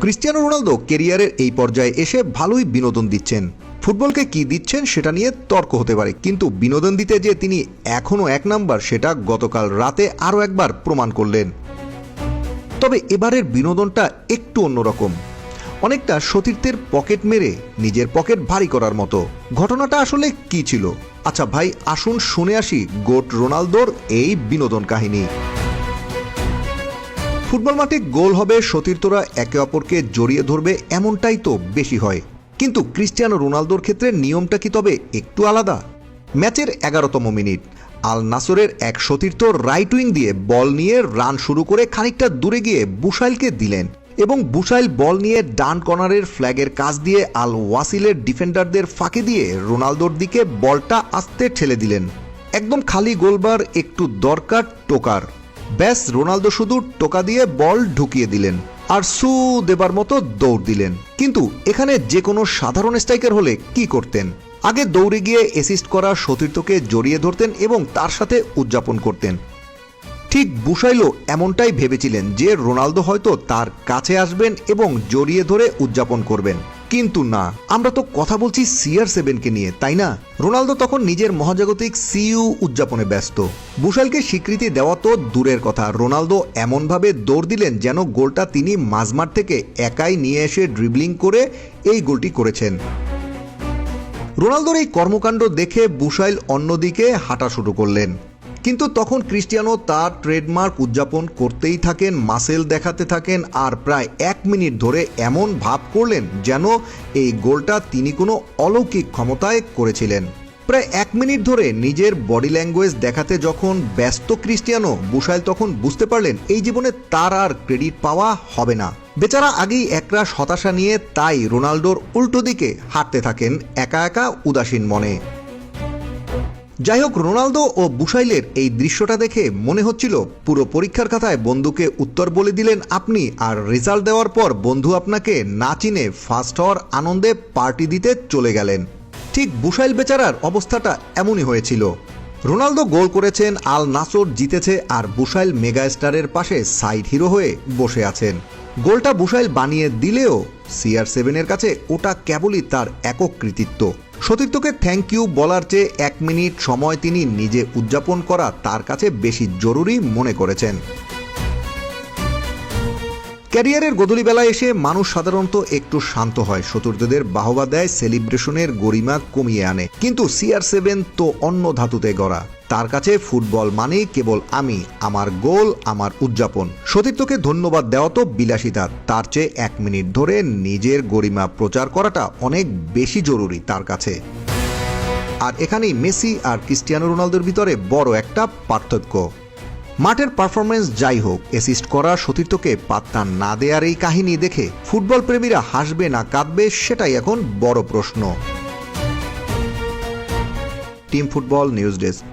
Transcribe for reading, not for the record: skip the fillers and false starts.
Cristiano Ronaldo ক্যারিয়ারের এই পর্যায়ে এসে ভালোই বিনোদন দিচ্ছেন। ফুটবলকে কি দিচ্ছেন সেটা নিয়ে তর্ক হতে পারে, কিন্তু বিনোদন দিতে যে তিনি এখনও এক নাম্বার সেটা গতকাল রাতে আরও একবার প্রমাণ করলেন। তবে এবারের বিনোদনটা একটু অন্যরকম, অনেকটা সতীর্থের পকেট মেরে নিজের পকেট ভারী করার মতো। ঘটনাটা আসলে কি ছিল? আচ্ছা ভাই, আসুন শুনে আসি গোট রোনালদোর এই বিনোদন কাহিনী। ফুটবল মাঠে গোল হবে, সতীর্থরা একে অপরকে জড়িয়ে ধরবে, এমনটাই তো বেশি হয়। কিন্তু ক্রিস্টিয়ানো রোনালদোর ক্ষেত্রে নিয়মটা কি তবে একটু আলাদা? ম্যাচের 11তম মিনিট, আল নাসরের এক সতীর্থ রাইট উইং দিয়ে বল নিয়ে রান শুরু করে খানিকটা দূরে গিয়ে বুশাইলকে দিলেন এবং বুশাইল বল নিয়ে ডান কর্নারের ফ্ল্যাগের কাছ দিয়ে আল ওয়াসিলের ডিফেন্ডারদের ফাঁকি দিয়ে রোনালদোর দিকে বলটা আস্তে ঠেলে দিলেন। একদম খালি গোলবার, একটু দরকার টোকার, ব্যাস রোনালদো শুধু টোকা দিয়ে বল ঢুকিয়ে দিলেন আর সু দেবার মতো দৌড় দিলেন। কিন্তু এখানে যে কোনো সাধারণ স্ট্রাইকার হলে কি করতেন? আগে দৌড়ে গিয়ে অ্যাসিস্ট করা সতীর্থকে জড়িয়ে ধরতেন এবং তার সাথে উদযাপন করতেন। ঠিক বুশাইলও এমনটাই ভেবেছিলেন যে রোনালদো হয়তো তার কাছে আসবেন এবং জড়িয়ে ধরে উদযাপন করবেন, কিন্তু না, আমরা তো কথা বলছি CR7কে নিয়ে, তাই না? রোনালদো তখন নিজের মহাজাগতিক সিইউ উদযাপনে ব্যস্ত। বুশাইলকে স্বীকৃতি দেওয়া তো দূরের কথা, রোনালদো এমনভাবে দৌড় দিলেন যেন গোলটা তিনি মাঝমাঠ থেকে একাই নিয়ে এসে ড্রিবলিং করে এই গোলটি করেছেন। রোনালদোর এই কর্মকাণ্ড দেখে বুশাইল অন্যদিকে হাঁটা শুরু করলেন, কিন্তু তখন ক্রিস্টিয়ানো তার ট্রেডমার্ক উদযাপন করতেই থাকেন, মাসেল দেখাতে থাকেন আর প্রায় 1 মিনিট ধরে এমন ভাব করলেন যেন এই গোলটা তিনি কোনো অলৌকিক ক্ষমতায় করেছিলেন। প্রায় 1 মিনিট ধরে নিজের বডি ল্যাঙ্গুয়েজ দেখাতে যখন ব্যস্ত ক্রিস্টিয়ানো, বুশাইল তখন বুঝতে পারলেন এই জীবনে তার আর ক্রেডিট পাওয়া হবে না। বেচারা আগেই একরাশ হতাশা নিয়ে তাই রোনালদোর উল্টো দিকে হাঁটতে থাকেন একা একা উদাসীন মনে। যাই হোক, রোনালদো ও বুশাইলের এই দৃশ্যটা দেখে মনে হচ্ছিল পুরো পরীক্ষার খাতায় বন্ধুকে উত্তর বলে দিলেন আপনি, আর রেজাল্ট দেওয়ার পর বন্ধু আপনাকে না চিনে ফার্স্ট হওয়ার আনন্দে পার্টি দিতে চলে গেলেন। ঠিক বুশাইল বেচারার অবস্থাটা এমনই হয়েছিল। রোনালদো গোল করেছেন, আল নাসর জিতেছে, আর বুশাইল মেগা স্টারের পাশে সাইড হিরো হয়ে বসে আছেন। গোলটা বুশাইল বানিয়ে দিলেও CR7-এর কাছে ওটা কেবলই তার একক কৃতিত্ব। সতীর্থকে থ্যাংক ইউ বলার চেয়ে 1 মিনিট সময় তিনি নিজে উদযাপন করা তার কাছে বেশি জরুরি মনে করেছেন। ক্যারিয়ারের গধূলিবেলায় এসে মানুষ সাধারণত একটু শান্ত হয়, সতীর্থদের বাহবা দেয়, সেলিব্রেশনের গরিমা কমিয়ে আনে, কিন্তু CR7 তো অন্য ধাতুতে গড়া। তার কাছে ফুটবল মানে কেবল আমি, আমার গোল, আমার উদযাপন। সতীর্থকে ধন্যবাদ দেওয়া তো বিলাসিতা, তার চেয়ে 1 মিনিট ধরে নিজের গরিমা প্রচার করাটা অনেক বেশি জরুরি তার কাছে। আর এখানেই মেসি আর ক্রিস্টিয়ানো রোনালদোর ভিতরে বড় একটা পার্থক্য। মাঠের পারফরমেন্স যাই হোক, অ্যাসিস্ট করা সতীর্থকে পাত্তা না দেওয়ার এই কাহিনী দেখে ফুটবল প্রেমীরা হাসবে না কাঁদবে সেটাই এখন বড় প্রশ্ন। Team football news desk.